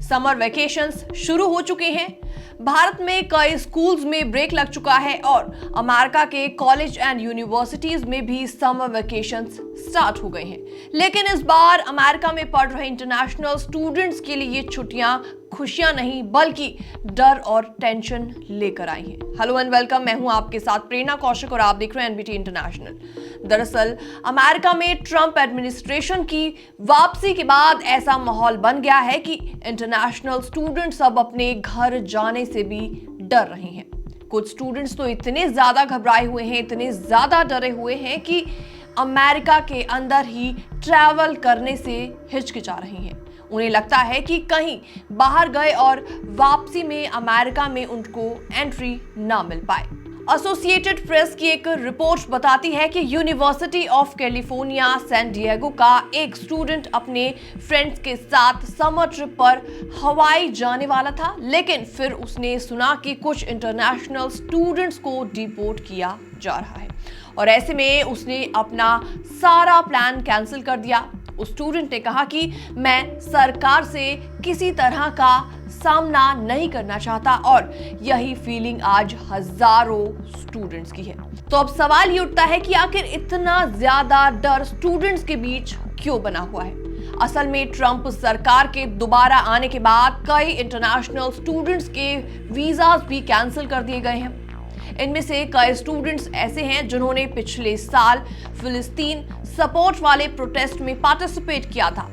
Summer vacations शुरू हो चुके हैं। भारत में कई स्कूल्स में ब्रेक लग चुका है और अमेरिका के कॉलेज एंड यूनिवर्सिटीज में भी समर वेकेशंस स्टार्ट हो गए हैं। लेकिन इस बार अमेरिका में पढ़ रहे इंटरनेशनल स्टूडेंट्स के लिए ये छुट्टियां खुशियां नहीं बल्कि डर और टेंशन लेकर आई हैं। हेलो एंड वेलकम, मैं हूं आपके साथ प्रेरणा कौशिक और आप देख रहे हैं एनबीटी इंटरनेशनल। दरअसल अमेरिका में ट्रंप एडमिनिस्ट्रेशन की वापसी के बाद ऐसा माहौल बन गया है कि इंटरनेशनल स्टूडेंट्स अब अपने घर जाने से भी डर रहे हैं। कुछ स्टूडेंट्स तो इतने ज्यादा घबराए हुए हैं, इतने ज्यादा डरे हुए हैं कि अमेरिका के अंदर ही ट्रैवल करने से हिचकिचा रहे हैं। उन्हें लगता है कि कहीं बाहर गए और वापसी में अमेरिका में उनको एंट्री ना मिल पाए। एसोसिएटेड प्रेस की एक रिपोर्ट बताती है कि University of California San Diego का एक स्टूडेंट अपने फ्रेंड्स के साथ समर ट्रिप पर हवाई जाने वाला था, लेकिन फिर उसने सुना कि कुछ इंटरनेशनल स्टूडेंट्स को डिपोर्ट किया जा रहा है और ऐसे में उसने अपना सारा प्लान कैंसिल कर दिया। उस स्टूडेंट ने कहा कि मैं सरकार से किसी तरह का सामना नहीं करना चाहता और यही फीलिंग आज हजारों स्टूडेंट्स की है। तो अब सवाल ये उठता है कि आखिर इतना ज्यादा डर स्टूडेंट्स के बीच क्यों बना हुआ है। असल में ट्रंप सरकार के दोबारा आने के बाद कई इंटरनेशनल स्टूडेंट्स के वीजास भी कैंसिल कर दिए गए हैं। इनमें से कई स्टूडेंट्स ऐसे हैं जिन्होंने पिछले साल फिलिस्तीन सपोर्ट वाले प्रोटेस्ट में पार्टिसिपेट किया था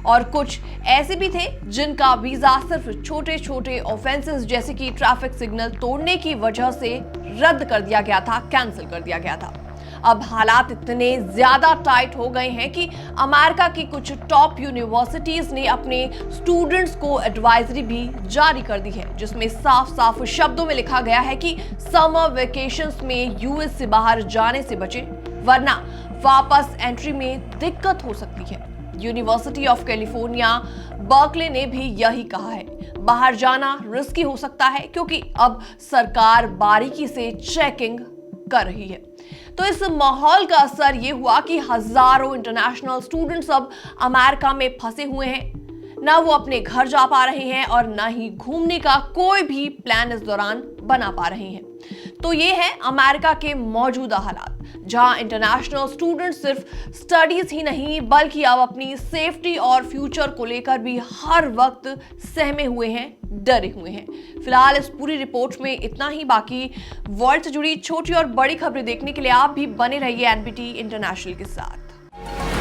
और कुछ ऐसे भी थे जिनका वीजा सिर्फ छोटे छोटे ऑफेंसेस जैसे कि ट्रैफिक सिग्नल तोड़ने की वजह से रद्द कर दिया गया था, कैंसिल कर दिया गया था। अब हालात इतने ज्यादा टाइट हो गए हैं कि अमेरिका की कुछ टॉप यूनिवर्सिटीज ने अपने स्टूडेंट्स को एडवाइजरी भी जारी कर दी है, जिसमें साफ साफ शब्दों में लिखा गया है कि समर वेकेशंस में यूएस से बाहर जाने से बचें, वरना वापस एंट्री में दिक्कत हो सकती है। यूनिवर्सिटी ऑफ कैलिफोर्निया बर्कले ने भी यही कहा है। बाहर जाना रिस्की हो सकता है क्योंकि अब सरकार बारीकी से चेकिंग कर रही है। तो इस माहौल का असर ये हुआ कि हजारों इंटरनेशनल स्टूडेंट्स अब अमेरिका में फंसे हुए हैं। ना वो अपने घर जा पा रहे हैं और ना ही घूमने का कोई भी प्लान इस दौरान बना पा रहे हैं। तो ये है अमेरिका के मौजूदा हालात, जहां इंटरनेशनल स्टूडेंट्स सिर्फ स्टडीज ही नहीं बल्कि अब अपनी सेफ्टी और फ्यूचर को लेकर भी हर वक्त सहमे हुए हैं, डरे हुए हैं। फिलहाल इस पूरी रिपोर्ट में इतना ही। बाकी वर्ल्ड से जुड़ी छोटी और बड़ी खबरें देखने के लिए आप भी बने रहिए एनबीटी इंटरनेशनल के साथ।